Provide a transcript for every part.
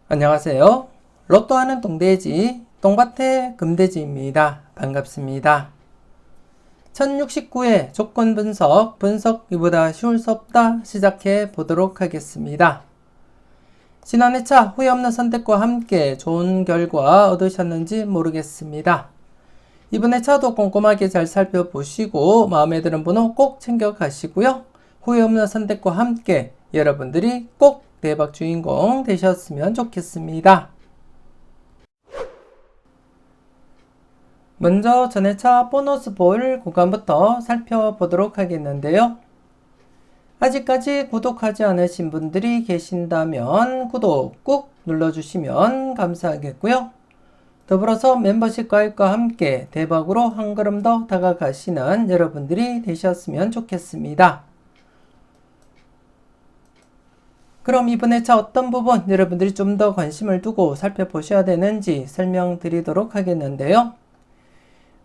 안녕하세요. 로또하는 똥돼지 똥밭의 금돼지입니다. 반갑습니다. 1069회 조건 분석 이보다 쉬울 수 없다 시작해 보도록 하겠습니다. 지난 회차 후회 없는 선택과 함께 좋은 결과 얻으셨는지 모르겠습니다. 이번 회차도 꼼꼼하게 잘 살펴보시고 마음에 드는 번호 꼭 챙겨 가시고요. 후회 없는 선택과 함께 여러분들이 꼭 대박 주인공 되셨으면 좋겠습니다. 먼저 전회차 보너스 볼 구간부터 살펴보도록 하겠는데요. 아직까지 구독하지 않으신 분들이 계신다면 구독 꾹 눌러주시면 감사하겠고요. 더불어서 멤버십 가입과 함께 대박으로 한 걸음 더 다가가시는 여러분들이 되셨으면 좋겠습니다. 그럼 이번 회차 어떤 부분 여러분들이 좀 더 관심을 두고 살펴보셔야 되는지 설명드리도록 하겠는데요.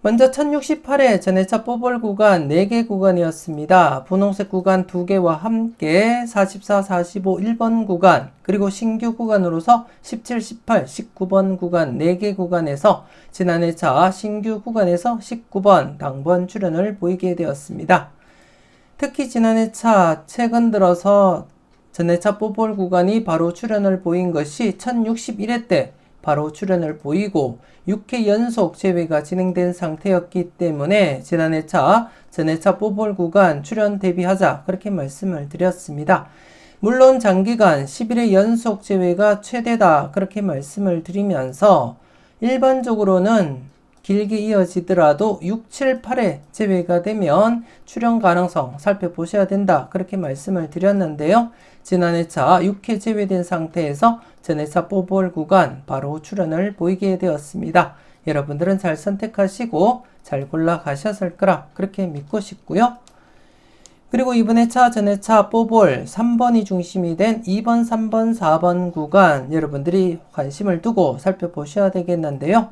먼저 1068회 전회차 뽑을 구간 4개 구간이었습니다. 분홍색 구간 2개와 함께 44, 45, 1번 구간 그리고 신규 구간으로서 17, 18, 19번 구간 4개 구간에서 지난 회차 신규 구간에서 19번 당번 출현을 보이게 되었습니다. 특히 지난 회차 최근 들어서 전회차 뽑을 구간이 바로 출현을 보인 것이 1061회 때 바로 출현을 보이고 6회 연속 제외가 진행된 상태였기 때문에 지난 회차 전회차 뽑을 구간 출현 대비하자 그렇게 말씀을 드렸습니다. 물론 장기간 11회 연속 제외가 최대다 그렇게 말씀을 드리면서 일반적으로는 길게 이어지더라도 6, 7, 8회 제외가 되면 출현 가능성 살펴보셔야 된다 그렇게 말씀을 드렸는데요. 지난 회차 6회 제외된 상태에서 전회차 뽑을 구간 바로 출현을 보이게 되었습니다. 여러분들은 잘 선택하시고 잘 골라 가셨을 거라 그렇게 믿고 싶고요. 그리고 이번 회차 전회차 뽑을 3번이 중심이 된 2번, 3번, 4번 구간 여러분들이 관심을 두고 살펴보셔야 되겠는데요.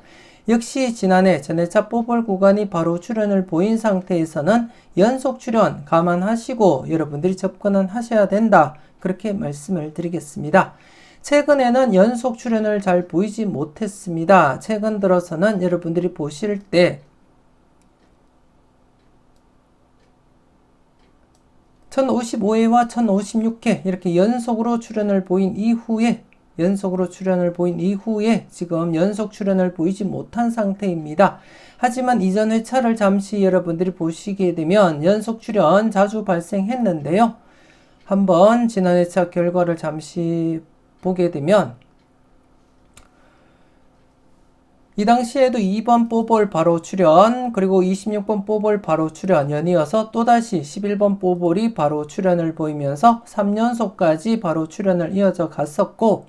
역시 지난해 전회차 뽑을 구간이 바로 출현을 보인 상태에서는 연속 출현 감안하시고 여러분들이 접근은 하셔야 된다 그렇게 말씀을 드리겠습니다. 최근에는 연속 출현을 잘 보이지 못했습니다. 최근 들어서는 여러분들이 보실 때 1055회와 1056회 이렇게 연속으로 출현을 보인 이후에 지금 연속 출현을 보이지 못한 상태입니다. 하지만 이전 회차를 잠시 여러분들이 보시게 되면 연속 출현 자주 발생했는데요. 한번 지난 회차 결과를 잠시 보게 되면 이 당시에도 2번 뽀볼 바로 출현 그리고 26번 뽀볼 바로 출현 연이어서 또다시 11번 뽀볼이 바로 출현을 보이면서 3연속까지 바로 출현을 이어져 갔었고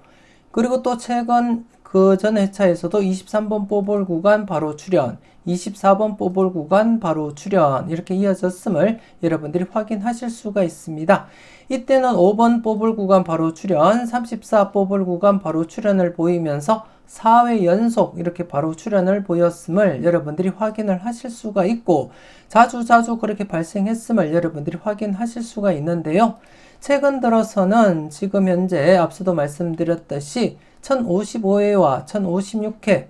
그리고 또 최근 그 전 회차에서도 23번 뽀볼 구간 바로 출현 24번 뽀볼 구간 바로 출현 이렇게 이어졌음을 여러분들이 확인하실 수가 있습니다. 이때는 5번 뽀볼 구간 바로 출현 34 뽀볼 구간 바로 출현을 보이면서 4회 연속 이렇게 바로 출현을 보였음을 여러분들이 확인을 하실 수가 있고 자주 그렇게 발생했음을 여러분들이 확인하실 수가 있는데요. 최근 들어서는 지금 현재 앞서도 말씀드렸듯이 1055회와 1056회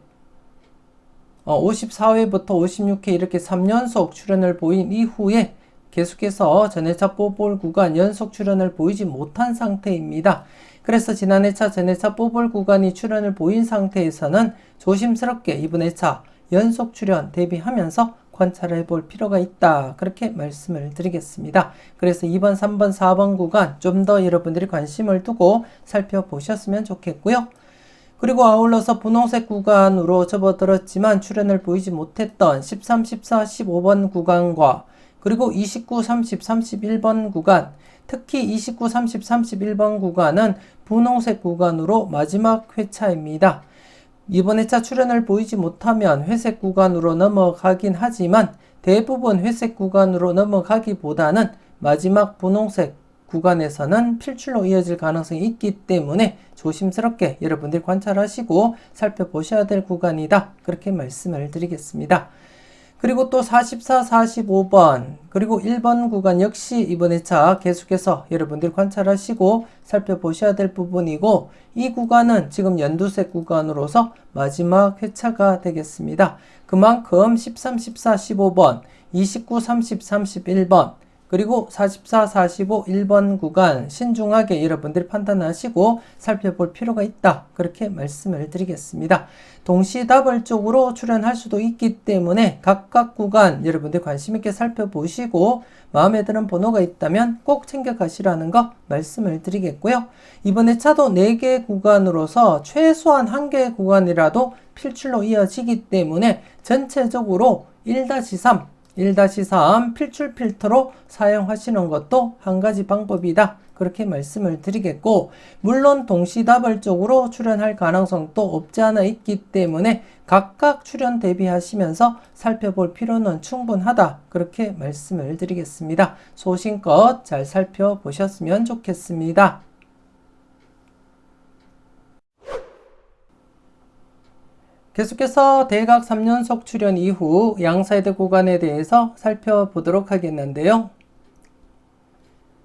54회부터 56회 이렇게 3연속 출현을 보인 이후에 계속해서 전회차 뽑을 구간 연속 출현을 보이지 못한 상태입니다. 그래서 지난 회차 전회차 뽑을 구간이 출현을 보인 상태에서는 조심스럽게 이번 회차 연속 출현 대비하면서 관찰해 볼 필요가 있다 그렇게 말씀을 드리겠습니다. 그래서 2번, 3번, 4번 구간 좀 더 여러분들이 관심을 두고 살펴보셨으면 좋겠고요. 그리고 아울러서 분홍색 구간으로 접어들었지만 출현을 보이지 못했던 13, 14, 15번 구간과 그리고 29, 30, 31번 구간 특히 29, 30, 31번 구간은 분홍색 구간으로 마지막 회차입니다. 이번 회차 출현을 보이지 못하면 회색 구간으로 넘어가긴 하지만 대부분 회색 구간으로 넘어가기보다는 마지막 분홍색 구간에서는 필출로 이어질 가능성이 있기 때문에 조심스럽게 여러분들이 관찰하시고 살펴보셔야 될 구간이다 그렇게 말씀을 드리겠습니다. 그리고 또 44, 45번, 그리고 1번 구간 역시 이번 회차 계속해서 여러분들이 관찰하시고 살펴보셔야 될 부분이고, 이 구간은 지금 연두색 구간으로서 마지막 회차가 되겠습니다. 그만큼 13, 14, 15번, 29, 30, 31번, 그리고 44, 45, 1번 구간 신중하게 여러분들이 판단하시고 살펴볼 필요가 있다. 그렇게 말씀을 드리겠습니다. 동시다발적으로 출연할 수도 있기 때문에 각각 구간 여러분들 관심 있게 살펴보시고 마음에 드는 번호가 있다면 꼭 챙겨가시라는 거 말씀을 드리겠고요. 이번에 차도 4개 구간으로서 최소한 1개 구간이라도 필출로 이어지기 때문에 전체적으로 1-3 필출 필터로 사용하시는 것도 한 가지 방법이다. 그렇게 말씀을 드리겠고, 물론 동시다발적으로 출연할 가능성도 없지 않아 있기 때문에 각각 출연 대비하시면서 살펴볼 필요는 충분하다. 그렇게 말씀을 드리겠습니다. 소신껏 잘 살펴보셨으면 좋겠습니다. 계속해서 대각 3연속 출연 이후 양사이드 구간에 대해서 살펴보도록 하겠는데요.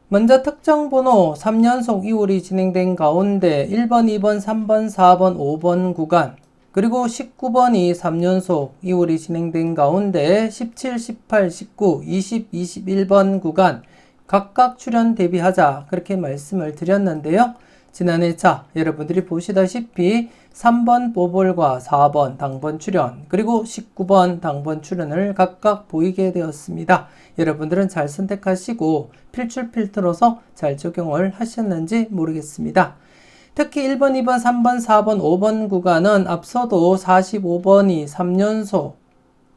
먼저 특정 번호 3연속 이홀이 진행된 가운데 1번, 2번, 3번, 4번, 5번 구간, 그리고 19번이 3연속 이홀이 진행된 가운데 17, 18, 19, 20, 21번 구간 각각 출연 대비하자. 그렇게 말씀을 드렸는데요. 지난 회차 여러분들이 보시다시피 3번 보볼과 4번 당번 출연, 그리고 19번 당번 출연을 각각 보이게 되었습니다. 여러분들은 잘 선택하시고 필출 필터로서 잘 적용을 하셨는지 모르겠습니다. 특히 1번, 2번, 3번, 4번, 5번 구간은 앞서도 45번이 3연속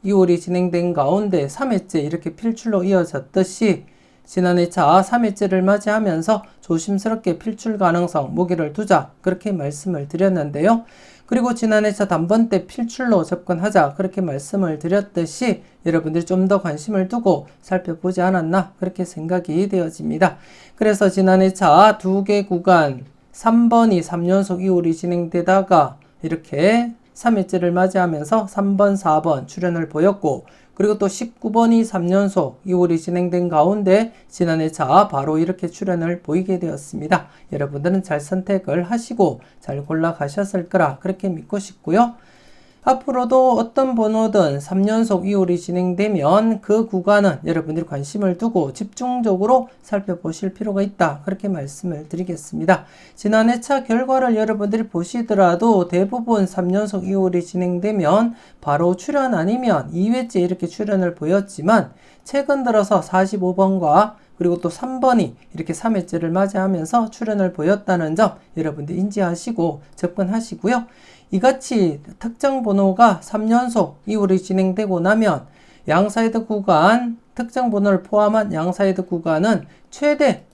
이홀이 진행된 가운데 3회째 이렇게 필출로 이어졌듯이 지난 회차 3회째를 맞이하면서 조심스럽게 필출 가능성 무게를 두자. 그렇게 말씀을 드렸는데요. 그리고 지난 회차 단번 때 필출로 접근하자. 그렇게 말씀을 드렸듯이 여러분들이 좀 더 관심을 두고 살펴보지 않았나. 그렇게 생각이 되어집니다. 그래서 지난 회차 2개 구간 3번이 3연속 이홀이 진행되다가 이렇게 3회째를 맞이하면서 3번, 4번 출연을 보였고, 그리고 또 19번이 3연속 이홀이 진행된 가운데 지난 회차 바로 이렇게 출연을 보이게 되었습니다. 여러분들은 잘 선택을 하시고 잘 골라가셨을 거라 그렇게 믿고 싶고요. 앞으로도 어떤 번호든 3연속 이홀이 진행되면 그 구간은 여러분들이 관심을 두고 집중적으로 살펴보실 필요가 있다. 그렇게 말씀을 드리겠습니다. 지난 회차 결과를 여러분들이 보시더라도 대부분 3연속 이홀이 진행되면 바로 출연 아니면 2회째 이렇게 출연을 보였지만 최근 들어서 45번과 그리고 또 3번이 이렇게 3회째를 맞이하면서 출연을 보였다는 점 여러분들 인지하시고 접근하시고요. 이같이 특정 번호가 3연속 이홀이 진행되고 나면 양사이드 구간, 특정 번호를 포함한 양사이드 구간은 최대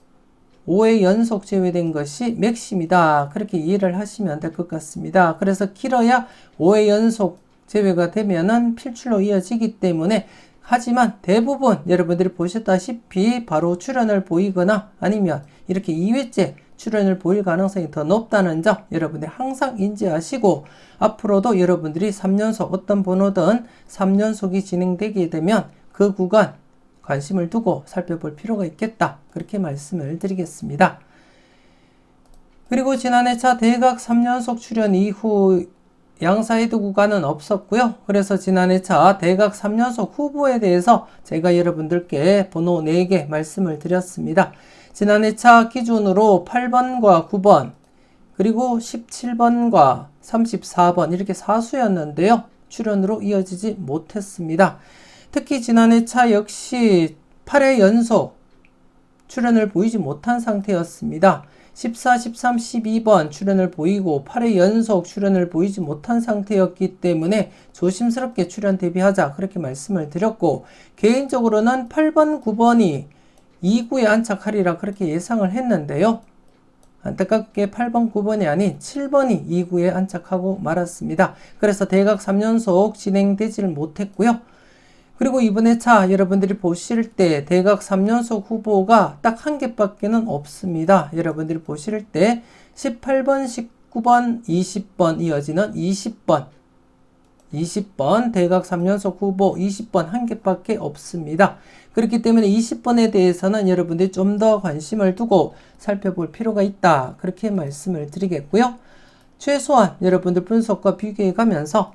5회 연속 제외된 것이 맥심이다. 그렇게 이해를 하시면 될 것 같습니다. 그래서 길어야 5회 연속 제외가 되면은 필출로 이어지기 때문에, 하지만 대부분 여러분들이 보셨다시피 바로 출연을 보이거나 아니면 이렇게 2회째 출연을 보일 가능성이 더 높다는 점 여러분들이 항상 인지하시고, 앞으로도 여러분들이 3연속 어떤 번호든 3연속이 진행되게 되면 그 구간 관심을 두고 살펴볼 필요가 있겠다. 그렇게 말씀을 드리겠습니다. 그리고 지난 회차 대각 3연속 출연 이후 양사이드 구간은 없었고요. 그래서 지난 회차 대각 3연속 후보에 대해서 제가 여러분들께 번호 4개 말씀을 드렸습니다. 지난 회차 기준으로 8번과 9번, 그리고 17번과 34번 이렇게 사수였는데요. 출연으로 이어지지 못했습니다. 특히 지난 회차 역시 8회 연속 출연을 보이지 못한 상태였습니다. 14, 13, 12번 출연을 보이고 8회 연속 출연을 보이지 못한 상태였기 때문에 조심스럽게 출연 대비하자. 그렇게 말씀을 드렸고, 개인적으로는 8번, 9번이 2구에 안착하리라 그렇게 예상을 했는데요. 안타깝게 8번, 9번이 아닌 7번이 2구에 안착하고 말았습니다. 그래서 대각 3연속 진행되지를 못했고요. 그리고 이번 회차 여러분들이 보실 때 대각 3연속 후보가 딱 한 개밖에는 없습니다. 여러분들이 보실 때 18번, 19번, 20번 이어지는 20번, 20번 대각 3연속 후보 20번 한 개밖에 없습니다. 그렇기 때문에 20번에 대해서는 여러분들이 좀 더 관심을 두고 살펴볼 필요가 있다. 그렇게 말씀을 드리겠고요. 최소한 여러분들 분석과 비교해 가면서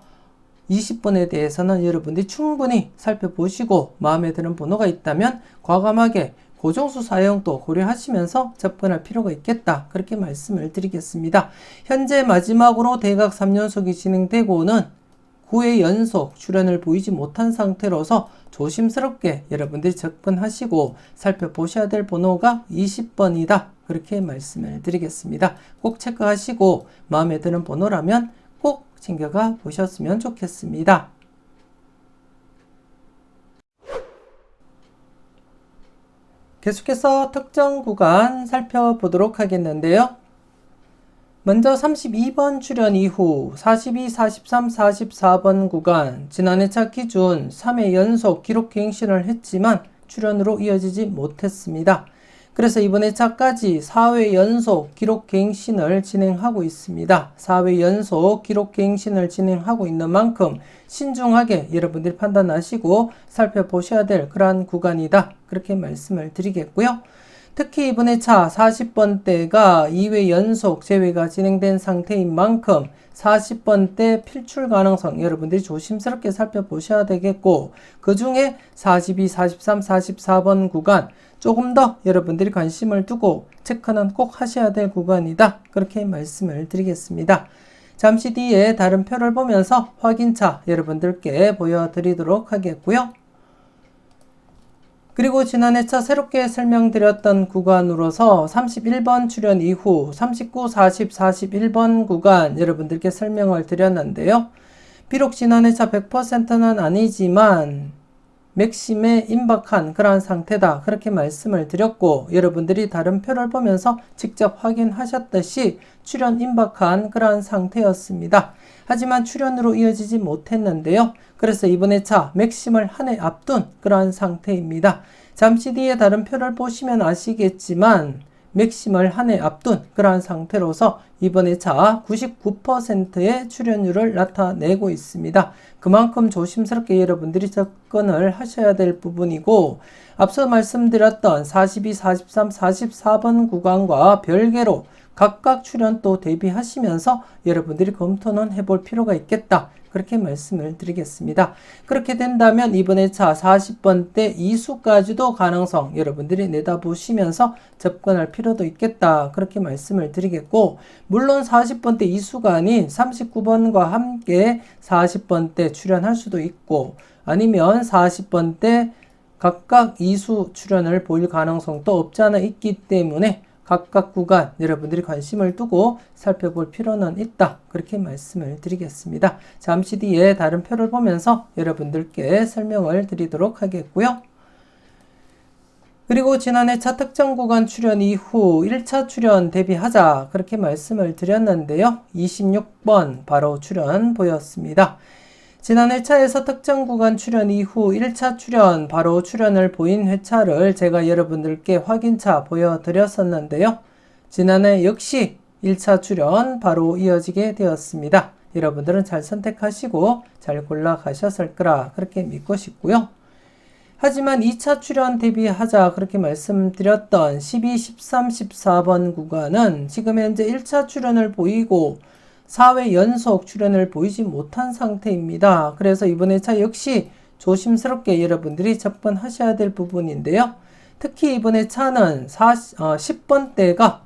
20번에 대해서는 여러분들이 충분히 살펴보시고 마음에 드는 번호가 있다면 과감하게 고정수 사용도 고려하시면서 접근할 필요가 있겠다. 그렇게 말씀을 드리겠습니다. 현재 마지막으로 대각 3연속이 진행되고는 9회 연속 출현을 보이지 못한 상태로서 조심스럽게 여러분들이 접근하시고 살펴보셔야 될 번호가 20번이다. 그렇게 말씀을 드리겠습니다. 꼭 체크하시고 마음에 드는 번호라면 꼭 챙겨가 보셨으면 좋겠습니다. 계속해서 특정 구간 살펴보도록 하겠는데요. 먼저 32번 출현 이후 42, 43, 44번 구간 지난해차 기준 3회 연속 기록 갱신을 했지만 출현으로 이어지지 못했습니다. 그래서 이번 회차까지 4회 연속 기록 갱신을 진행하고 있습니다. 4회 연속 기록 갱신을 진행하고 있는 만큼 신중하게 여러분들이 판단하시고 살펴보셔야 될 그러한 구간이다. 그렇게 말씀을 드리겠고요. 특히 이번 회차 40번대가 2회 연속 재회가 진행된 상태인 만큼 40번대 필출 가능성 여러분들이 조심스럽게 살펴보셔야 되겠고, 그 중에 42, 43, 44번 구간 조금 더 여러분들이 관심을 두고 체크는 꼭 하셔야 될 구간이다. 그렇게 말씀을 드리겠습니다. 잠시 뒤에 다른 표를 보면서 확인차 여러분들께 보여드리도록 하겠고요. 그리고 지난해차 새롭게 설명드렸던 구간으로서 31번 출현 이후 39, 40, 41번 구간 여러분들께 설명을 드렸는데요. 비록 지난해차 100%는 아니지만 맥심에 임박한 그러한 상태다. 그렇게 말씀을 드렸고, 여러분들이 다른 표를 보면서 직접 확인하셨듯이 출현 임박한 그러한 상태였습니다. 하지만 출현으로 이어지지 못했는데요. 그래서 이번 회차 맥심을 한 해 앞둔 그러한 상태입니다. 잠시 뒤에 다른 표를 보시면 아시겠지만 맥심을 한 해 앞둔 그러한 상태로서 이번 회차 99%의 출현율을 나타내고 있습니다. 그만큼 조심스럽게 여러분들이 접근을 하셔야 될 부분이고, 앞서 말씀드렸던 42, 43, 44번 구간과 별개로 각각 출현도 대비하시면서 여러분들이 검토는 해볼 필요가 있겠다. 그렇게 말씀을 드리겠습니다. 그렇게 된다면 이번 회차 40번대 이수까지도 가능성 여러분들이 내다보시면서 접근할 필요도 있겠다. 그렇게 말씀을 드리겠고, 물론 40번대 이수가 아닌 39번과 함께 40번대 출현할 수도 있고, 아니면 40번대 각각 이수 출현을 보일 가능성도 없지 않아 있기 때문에 각각 구간 여러분들이 관심을 두고 살펴볼 필요는 있다. 그렇게 말씀을 드리겠습니다. 잠시 뒤에 다른 표를 보면서 여러분들께 설명을 드리도록 하겠고요. 그리고 지난해 차 특정 구간 출현 이후 1차 출현 대비하자. 그렇게 말씀을 드렸는데요. 26번 바로 출현 보였습니다. 지난 회차에서 특정 구간 출현 이후 1차 출현, 바로 출현을 보인 회차를 제가 여러분들께 확인차 보여드렸었는데요. 지난해 역시 1차 출현 바로 이어지게 되었습니다. 여러분들은 잘 선택하시고 잘 골라가셨을 거라 그렇게 믿고 싶고요. 하지만 2차 출현 대비하자 그렇게 말씀드렸던 12, 13, 14번 구간은 지금 현재 1차 출현을 보이고 4회 연속 출현을 보이지 못한 상태입니다. 그래서 이번 회차 역시 조심스럽게 여러분들이 접근하셔야 될 부분인데요. 특히 이번 회차는 10번대가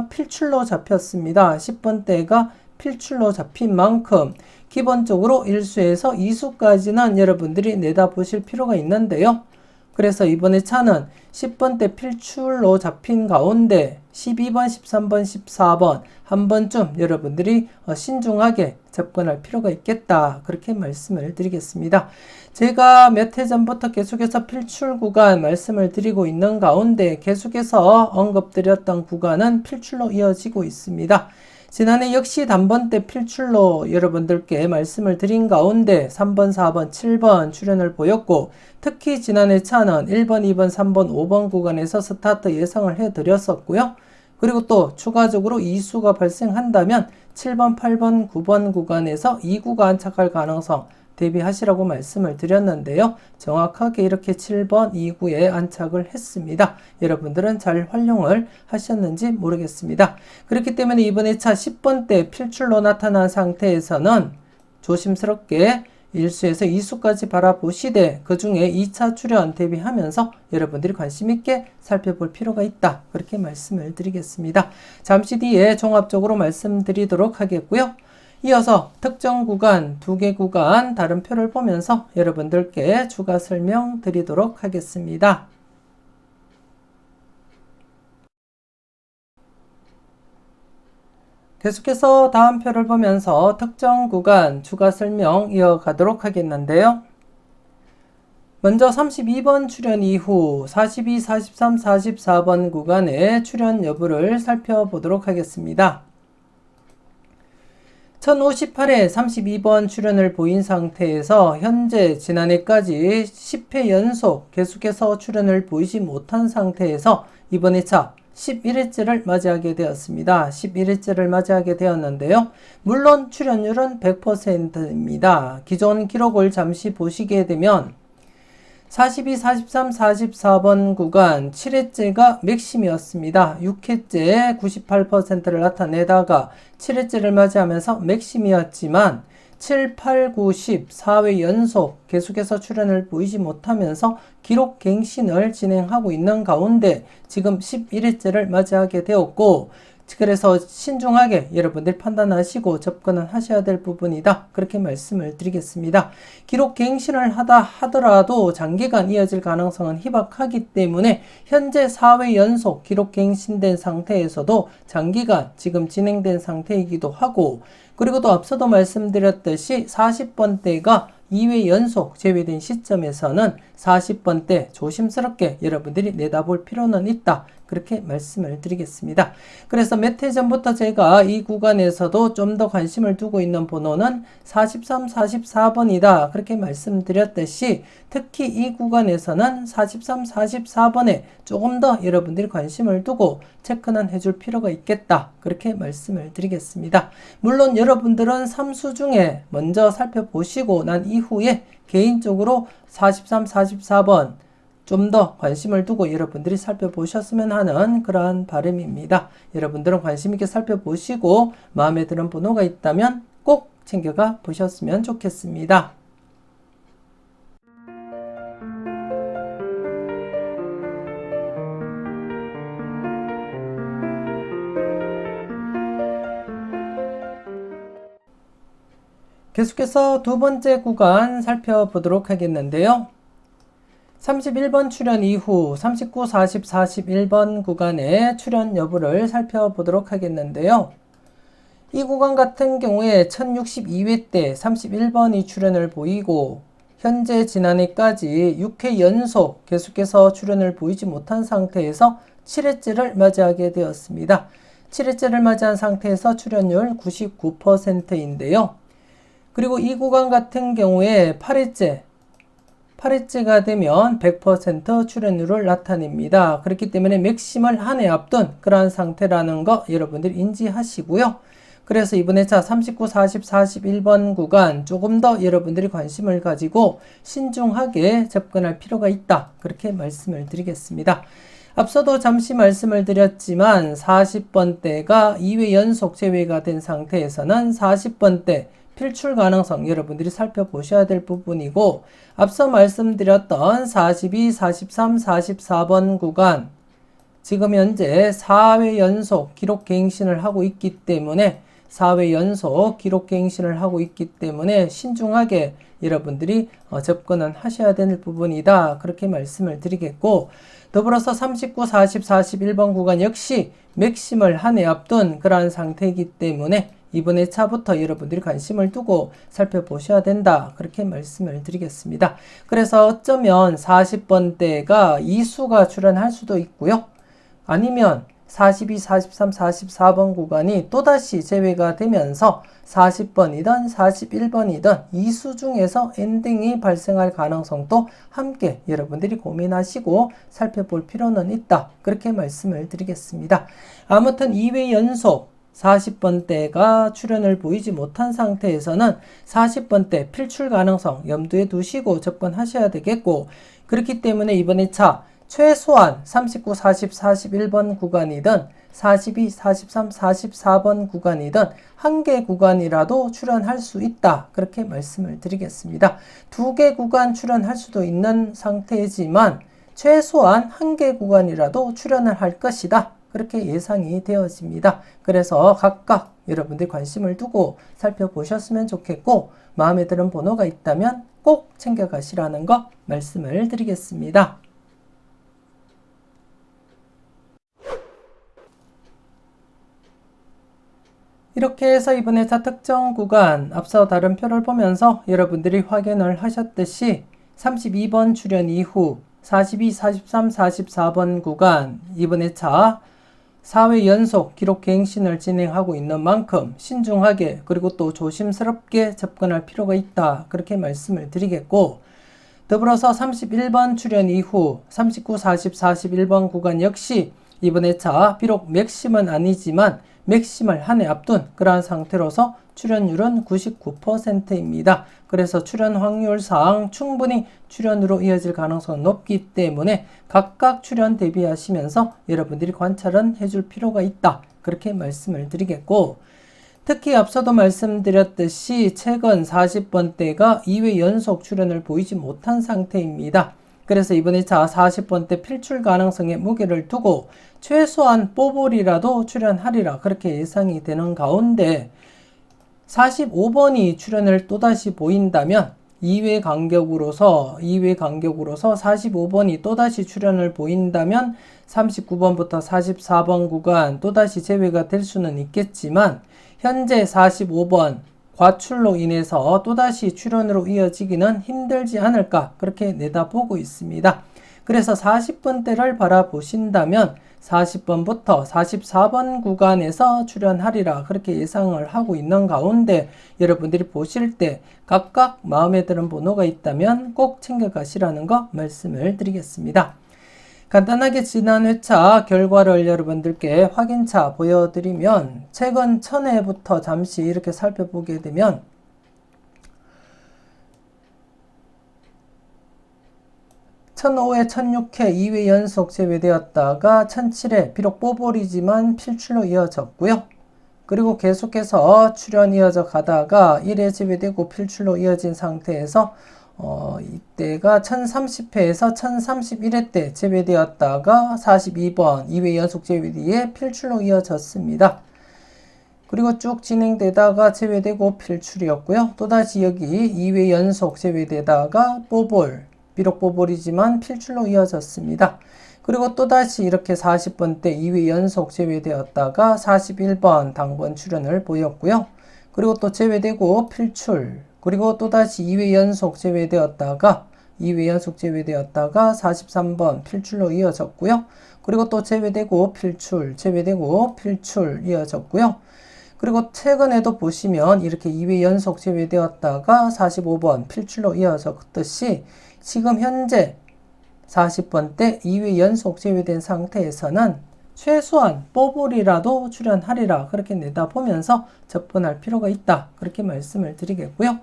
필출로 잡혔습니다. 10번대가 필출로 잡힌 만큼 기본적으로 1수에서 2수까지는 여러분들이 내다보실 필요가 있는데요. 그래서 이번 회차는 10번대 필출로 잡힌 가운데 12번, 13번, 14번 한 번쯤 여러분들이 신중하게 접근할 필요가 있겠다. 그렇게 말씀을 드리겠습니다. 제가 몇 해 전부터 계속해서 필출 구간 말씀을 드리고 있는 가운데 계속해서 언급드렸던 구간은 필출로 이어지고 있습니다. 지난해 역시 단번대 필출로 여러분들께 말씀을 드린 가운데 3번, 4번, 7번 출현을 보였고, 특히 지난해 차는 1번, 2번, 3번, 5번 구간에서 스타트 예상을 해드렸었고요. 그리고 또 추가적으로 이수가 발생한다면 7번, 8번, 9번 구간에서 2구가 안착할 가능성 대비하시라고 말씀을 드렸는데요. 정확하게 이렇게 7번 2구에 안착을 했습니다. 여러분들은 잘 활용을 하셨는지 모르겠습니다. 그렇기 때문에 이번에 차 10번대 필출로 나타난 상태에서는 조심스럽게 1수에서 2수까지 바라보시되 그 중에 2차 출현 대비하면서 여러분들이 관심 있게 살펴볼 필요가 있다. 그렇게 말씀을 드리겠습니다. 잠시 뒤에 종합적으로 말씀드리도록 하겠고요. 이어서 특정 구간, 2개 구간 다른 표를 보면서 여러분들께 추가 설명 드리도록 하겠습니다. 계속해서 다음 표를 보면서 특정 구간 추가 설명 이어가도록 하겠는데요. 먼저 32번 출현 이후 42, 43, 44번 구간의 출현 여부를 살펴보도록 하겠습니다. 1058회 32번 출현을 보인 상태에서 현재 지난해까지 10회 연속 계속해서 출현을 보이지 못한 상태에서 이번 2차 11회째를 맞이하게 되었습니다. 11회째를 맞이하게 되었는데요. 물론 출현율은 100%입니다. 기존 기록을 잠시 보시게 되면 42, 43, 44번 구간 7회째가 맥심이었습니다. 6회째 98%를 나타내다가 7회째를 맞이하면서 맥심이었지만 7, 8, 9, 10, 4회 연속 계속해서 출현을 보이지 못하면서 기록 갱신을 진행하고 있는 가운데 지금 11회째를 맞이하게 되었고, 그래서 신중하게 여러분들 판단하시고 접근을 하셔야 될 부분이다. 그렇게 말씀을 드리겠습니다. 기록 갱신을 하더라도 장기간 이어질 가능성은 희박하기 때문에 현재 4회 연속 기록 갱신된 상태에서도 장기간 지금 진행된 상태이기도 하고, 그리고 또 앞서도 말씀드렸듯이 40번대가 2회 연속 제외된 시점에서는 40번대 조심스럽게 여러분들이 내다볼 필요는 있다. 그렇게 말씀을 드리겠습니다. 그래서 몇 해 전부터 제가 이 구간에서도 좀 더 관심을 두고 있는 번호는 43, 44번이다. 그렇게 말씀드렸듯이 특히 이 구간에서는 43, 44번에 조금 더 여러분들이 관심을 두고 체크는 해줄 필요가 있겠다. 그렇게 말씀을 드리겠습니다. 물론 여러분들은 3수 중에 먼저 살펴보시고 난 이후에 개인적으로 43, 44번 좀 더 관심을 두고 여러분들이 살펴보셨으면 하는 그러한 바람입니다. 여러분들은 관심 있게 살펴보시고 마음에 드는 번호가 있다면 꼭 챙겨가 보셨으면 좋겠습니다. 계속해서 두 번째 구간 살펴보도록 하겠는데요. 31번 출현 이후 39, 40, 41번 구간의 출현 여부를 살펴보도록 하겠는데요. 이 구간 같은 경우에 1062회 때 31번이 출현을 보이고 현재 지난해까지 6회 연속 계속해서 출현을 보이지 못한 상태에서 7회째를 맞이하게 되었습니다. 7회째를 맞이한 상태에서 출현율 99%인데요. 그리고 이 구간 같은 경우에 8회째가 되면 100% 출현율을 나타냅니다. 그렇기 때문에 맥심을 한 해 앞둔 그러한 상태라는 거 여러분들이 인지하시고요. 그래서 이번에 차 39, 40, 41번 구간 조금 더 여러분들이 관심을 가지고 신중하게 접근할 필요가 있다. 그렇게 말씀을 드리겠습니다. 앞서도 잠시 말씀을 드렸지만 40번대가 2회 연속 제외가 된 상태에서는 40번대 필출 가능성 여러분들이 살펴보셔야 될 부분이고, 앞서 말씀드렸던 42, 43, 44번 구간 지금 현재 4회 연속 기록 갱신을 하고 있기 때문에 4회 연속 기록 갱신을 하고 있기 때문에 신중하게 여러분들이 접근은 하셔야 되는 부분이다. 그렇게 말씀을 드리겠고, 더불어서 39, 40, 41번 구간 역시 맥심을 한 해 앞둔 그러한 상태이기 때문에 이번에 차부터 여러분들이 관심을 두고 살펴보셔야 된다. 그렇게 말씀을 드리겠습니다. 그래서 어쩌면 40번대가 2수가 출현할 수도 있고요. 아니면 42, 43, 44번 구간이 또다시 제외가 되면서 40번이든 41번이든 2수 중에서 엔딩이 발생할 가능성도 함께 여러분들이 고민하시고 살펴볼 필요는 있다. 그렇게 말씀을 드리겠습니다. 아무튼 2회 연속 40번대가 출현을 보이지 못한 상태에서는 40번대 필출 가능성 염두에 두시고 접근하셔야 되겠고, 그렇기 때문에 이번에 차 최소한 39, 40, 41번 구간이든 42, 43, 44번 구간이든 한 개 구간이라도 출현할 수 있다. 그렇게 말씀을 드리겠습니다. 두 개 구간 출현할 수도 있는 상태이지만 최소한 한 개 구간이라도 출현을 할 것이다. 그렇게 예상이 되어집니다. 그래서 각각 여러분들 관심을 두고 살펴보셨으면 좋겠고, 마음에 드는 번호가 있다면 꼭 챙겨가시라는 거 말씀을 드리겠습니다. 이렇게 해서 이번에 차 특정 구간 앞서 다른 표를 보면서 여러분들이 확인을 하셨듯이 32번 출현 이후 42, 43, 44번 구간 이번에 차 4회 연속 기록 갱신을 진행하고 있는 만큼 신중하게 그리고 또 조심스럽게 접근할 필요가 있다. 그렇게 말씀을 드리겠고, 더불어서 31번 출현 이후 39, 40, 41번 구간 역시 이번에 차 비록 맥심은 아니지만 맥심을 한 해 앞둔 그러한 상태로서 출현율은 99%입니다. 그래서 출현 확률상 충분히 출현으로 이어질 가능성은 높기 때문에 각각 출현 대비하시면서 여러분들이 관찰은 해줄 필요가 있다. 그렇게 말씀을 드리겠고, 특히 앞서도 말씀드렸듯이 최근 40번대가 2회 연속 출현을 보이지 못한 상태입니다. 그래서 이번에 차 40번대 필출 가능성에 무게를 두고 최소한 뽀볼이라도 출현하리라 그렇게 예상이 되는 가운데 45번이 출현을 또다시 보인다면 2회 간격으로서 45번이 또다시 출현을 보인다면 39번부터 44번 구간 또다시 제외가 될 수는 있겠지만 현재 45번 과출로 인해서 또다시 출현으로 이어지기는 힘들지 않을까 그렇게 내다보고 있습니다. 그래서 40번대를 바라보신다면 40번부터 44번 구간에서 출현하리라 그렇게 예상을 하고 있는 가운데 여러분들이 보실 때 각각 마음에 드는 번호가 있다면 꼭 챙겨가시라는 거 말씀을 드리겠습니다. 간단하게 지난 회차 결과를 여러분들께 확인차 보여드리면 최근 1000회부터 잠시 이렇게 살펴보게 되면 1005회, 1006회 2회 연속 제외되었다가 1007회 비록 뽀볼이지만 필출로 이어졌고요. 그리고 계속해서 출현 이어져 가다가 1회 제외되고 필출로 이어진 상태에서 이때가 1030회에서 1031회 때 제외되었다가 42번 2회 연속 제외 뒤에 필출로 이어졌습니다. 그리고 쭉 진행되다가 제외되고 필출이었고요. 또다시 여기 2회 연속 제외되다가 뽀볼, 비록 뽀볼이지만 필출로 이어졌습니다. 그리고 또다시 이렇게 40번 때 2회 연속 제외되었다가 41번 당번 출현을 보였고요. 그리고 또 제외되고 필출, 그리고 또다시 2회 연속 제외되었다가 43번 필출로 이어졌고요. 그리고 또 제외되고 필출, 제외되고 필출 이어졌고요. 그리고 최근에도 보시면 이렇게 2회 연속 제외되었다가 45번 필출로 이어졌듯이 지금 현재 40번 때 2회 연속 제외된 상태에서는 최소한 뽀볼이라도 출현하리라 그렇게 내다보면서 접근할 필요가 있다 그렇게 말씀을 드리겠고요.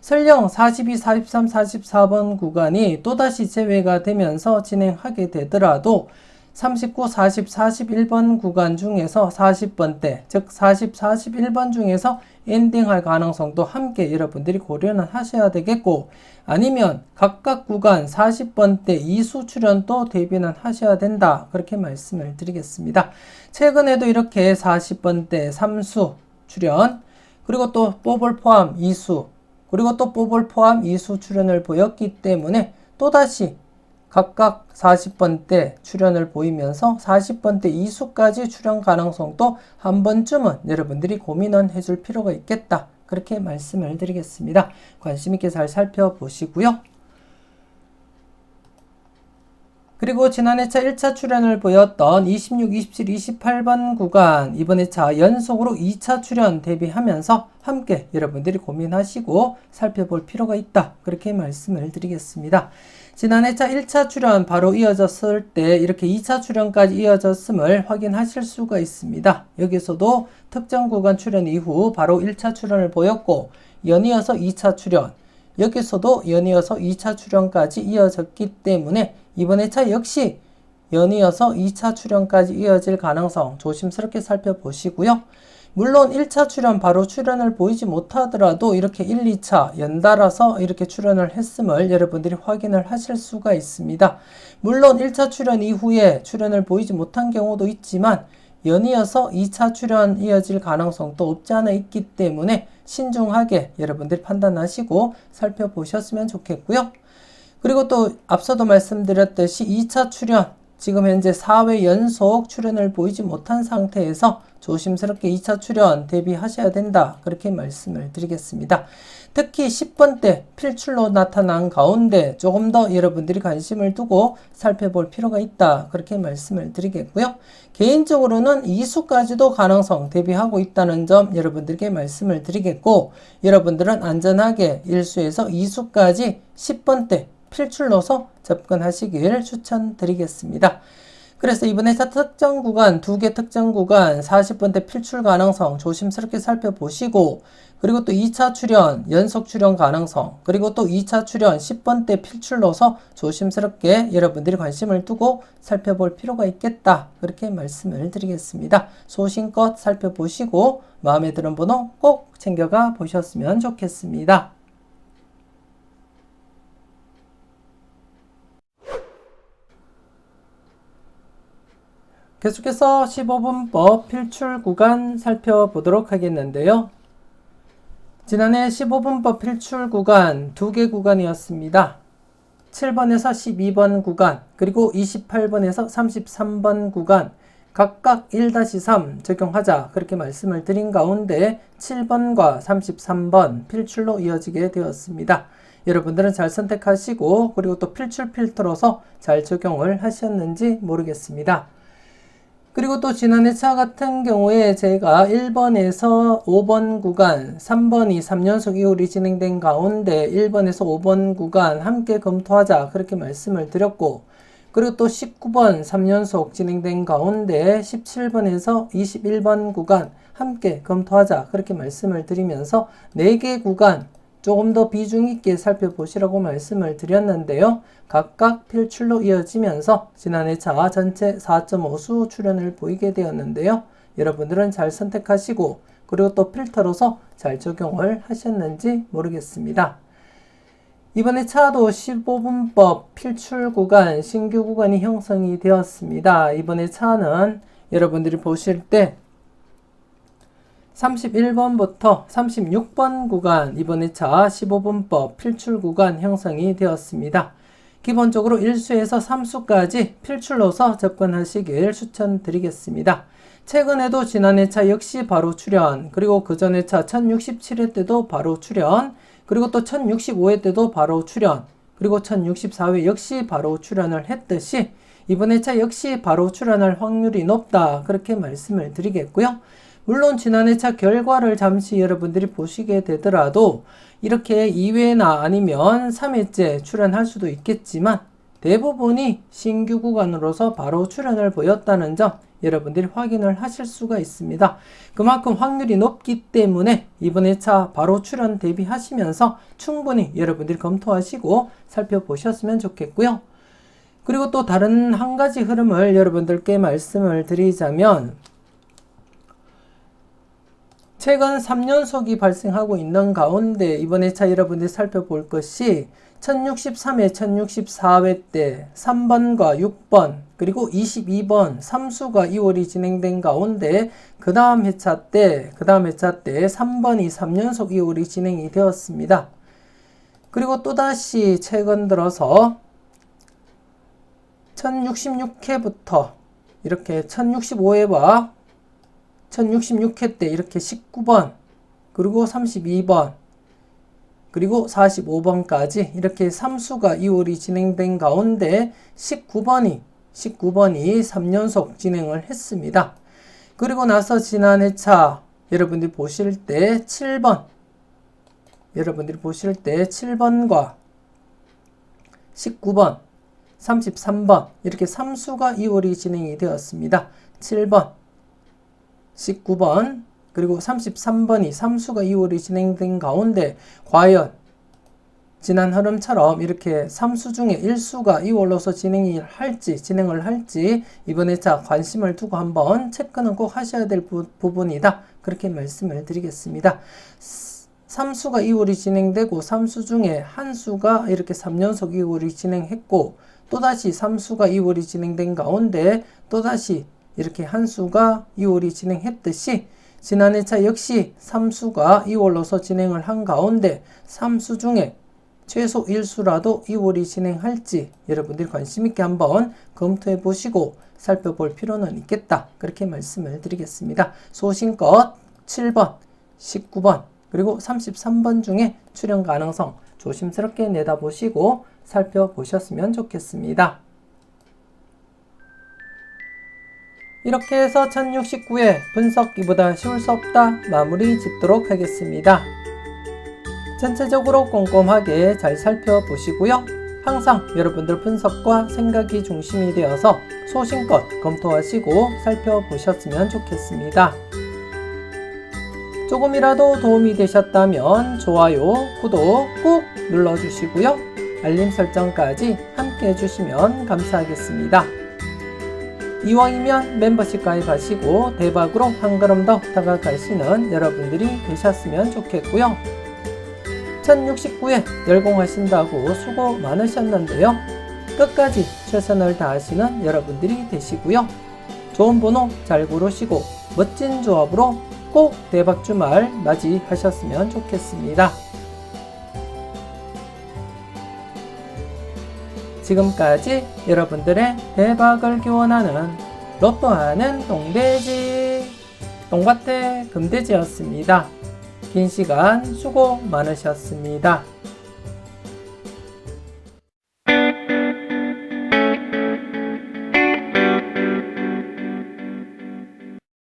설령 42, 43, 44번 구간이 또다시 제외가 되면서 진행하게 되더라도 39, 40, 41번 구간 중에서 40번대, 즉 40, 41번 중에서 엔딩할 가능성도 함께 여러분들이 고려는 하셔야 되겠고, 아니면 각각 구간 40번대 이수 출현도 대비는 하셔야 된다 그렇게 말씀을 드리겠습니다. 최근에도 이렇게 40번대 3수 출현, 그리고 또 뽀볼 포함 2수, 그리고 또 뽀볼 포함 2수 출현을 보였기 때문에 또다시 각각 40번대 출현을 보이면서 40번대 이수까지 출현 가능성도 한 번쯤은 여러분들이 고민은 해줄 필요가 있겠다. 그렇게 말씀을 드리겠습니다. 관심 있게 잘 살펴보시고요. 그리고 지난 회차 1차 출연을 보였던 26, 27, 28번 구간 이번 회차 연속으로 2차 출연 대비하면서 함께 여러분들이 고민하시고 살펴볼 필요가 있다. 그렇게 말씀을 드리겠습니다. 지난 회차 1차 출연 바로 이어졌을 때 이렇게 2차 출연까지 이어졌음을 확인하실 수가 있습니다. 여기서도 특정 구간 출연 이후 바로 1차 출연을 보였고 연이어서 2차 출연, 여기서도 연이어서 2차 출연까지 이어졌기 때문에 이번 회차 역시 연이어서 2차 출연까지 이어질 가능성 조심스럽게 살펴보시고요. 물론 1차 출연 바로 출연을 보이지 못하더라도 이렇게 1, 2차 연달아서 이렇게 출연을 했음을 여러분들이 확인을 하실 수가 있습니다. 물론 1차 출연 이후에 출연을 보이지 못한 경우도 있지만 연이어서 2차 출연 이어질 가능성도 없지 않아 있기 때문에 신중하게 여러분들이 판단하시고 살펴보셨으면 좋겠고요. 그리고 또 앞서도 말씀드렸듯이 2차 출연, 지금 현재 4회 연속 출연을 보이지 못한 상태에서 조심스럽게 2차 출연 대비하셔야 된다. 그렇게 말씀을 드리겠습니다. 특히 10번대 필출로 나타난 가운데 조금 더 여러분들이 관심을 두고 살펴볼 필요가 있다. 그렇게 말씀을 드리겠고요. 개인적으로는 2수까지도 가능성 대비하고 있다는 점 여러분들께 말씀을 드리겠고, 여러분들은 안전하게 1수에서 2수까지 10번대 필출로서 접근하시길 추천드리겠습니다. 그래서 이번에 특정 구간, 2개 특정 구간 40번대 필출 가능성 조심스럽게 살펴보시고, 그리고 또 2차 출연, 연속 출연 가능성, 그리고 또 2차 출연 10번대 필출로서 조심스럽게 여러분들이 관심을 두고 살펴볼 필요가 있겠다. 그렇게 말씀을 드리겠습니다. 소신껏 살펴보시고 마음에 드는 번호 꼭 챙겨가 보셨으면 좋겠습니다. 계속해서 15분법 필출 구간 살펴보도록 하겠는데요. 지난해 15분법 필출 구간 2개 구간이었습니다. 7번에서 12번 구간, 그리고 28번에서 33번 구간 각각 1-3 적용하자 그렇게 말씀을 드린 가운데 7번과 33번 필출로 이어지게 되었습니다. 여러분들은 잘 선택하시고 그리고 또 필출 필터로서 잘 적용을 하셨는지 모르겠습니다. 그리고 또 지난 회차 같은 경우에 제가 1번에서 5번 구간, 3번이 3연속 이홀이 진행된 가운데 1번에서 5번 구간 함께 검토하자 그렇게 말씀을 드렸고, 그리고 또 19번 3연속 진행된 가운데 17번에서 21번 구간 함께 검토하자 그렇게 말씀을 드리면서 4개 구간 조금 더 비중 있게 살펴보시라고 말씀을 드렸는데요. 각각 필출로 이어지면서 지난 회차 전체 4.5수 출연을 보이게 되었는데요. 여러분들은 잘 선택하시고 그리고 또 필터로서 잘 적용을 하셨는지 모르겠습니다. 이번 회차도 15분법 필출 구간, 신규 구간이 형성이 되었습니다. 이번 회차는 여러분들이 보실 때 31번부터 36번 구간 이번 회차 15분법 필출 구간 형성이 되었습니다. 기본적으로 1수에서 3수까지 필출로서 접근하시길 추천드리겠습니다. 최근에도 지난 회차 역시 바로 출연, 그리고 그 전 회차 1067회 때도 바로 출연, 그리고 또 1065회 때도 바로 출연, 그리고 1064회 역시 바로 출연을 했듯이 이번 회차 역시 바로 출연할 확률이 높다 그렇게 말씀을 드리겠고요. 물론 지난 회차 결과를 잠시 여러분들이 보시게 되더라도 이렇게 2회나 아니면 3회째 출연할 수도 있겠지만 대부분이 신규 구간으로서 바로 출연을 보였다는 점 여러분들이 확인을 하실 수가 있습니다. 그만큼 확률이 높기 때문에 이번 회차 바로 출연 대비하시면서 충분히 여러분들이 검토하시고 살펴보셨으면 좋겠고요. 그리고 또 다른 한 가지 흐름을 여러분들께 말씀을 드리자면, 최근 3연속이 발생하고 있는 가운데 이번 회차 여러분들이 살펴볼 것이 1063회, 1064회 때 3번과 6번 그리고 22번 3수가 2월이 진행된 가운데 그 다음 회차 때 3번이 3연속 2월이 진행이 되었습니다. 그리고 또다시 최근 들어서 1066회부터 이렇게 1065회와 1066회 때 이렇게 19번 그리고 32번 그리고 45번까지 이렇게 3수가 2월이 진행된 가운데 19번이 3연속 진행을 했습니다. 그리고 나서 지난 회차 여러분들이 보실 때 7번 여러분들이 보실 때 7번과 19번 33번 이렇게 3수가 2월이 진행이 되었습니다. 7번 19번 그리고 33번이 3수가 2월이 진행된 가운데 과연 지난 흐름처럼 이렇게 3수 중에 1수가 2월로서 진행을 할지 이번 회차 관심을 두고 한번 체크는 꼭 하셔야 될 부분이다. 그렇게 말씀을 드리겠습니다. 3수가 2월이 진행되고 3수 중에 한 수가 이렇게 3연속 2월이 진행했고 또다시 3수가 2월이 진행된 가운데 또다시 이렇게 한 수가 2월이 진행했듯이 지난 회차 역시 3수가 2월로서 진행을 한 가운데 3수 중에 최소 1수라도 2월이 진행할지 여러분들이 관심 있게 한번 검토해 보시고 살펴볼 필요는 있겠다. 그렇게 말씀을 드리겠습니다. 소신껏 7번, 19번, 그리고 33번 중에 출현 가능성 조심스럽게 내다보시고 살펴보셨으면 좋겠습니다. 이렇게 해서 1069회 분석 이보다 쉬울 수 없다 마무리 짓도록 하겠습니다. 전체적으로 꼼꼼하게 잘 살펴보시고요. 항상 여러분들 분석과 생각이 중심이 되어서 소신껏 검토하시고 살펴보셨으면 좋겠습니다. 조금이라도 도움이 되셨다면 좋아요, 구독 꾹 눌러주시고요. 알림 설정까지 함께 해주시면 감사하겠습니다. 이왕이면 멤버십 가입하시고 대박으로 한 걸음 더 다가가시는 여러분들이 되셨으면 좋겠고요. 1069회 열공하신다고 수고 많으셨는데요. 끝까지 최선을 다하시는 여러분들이 되시고요. 좋은 번호 잘 고르시고 멋진 조합으로 꼭 대박 주말 맞이하셨으면 좋겠습니다. 지금까지 여러분들의 대박을 기원하는 로또하는 동돼지 동밭의 금돼지였습니다. 긴 시간 수고 많으셨습니다.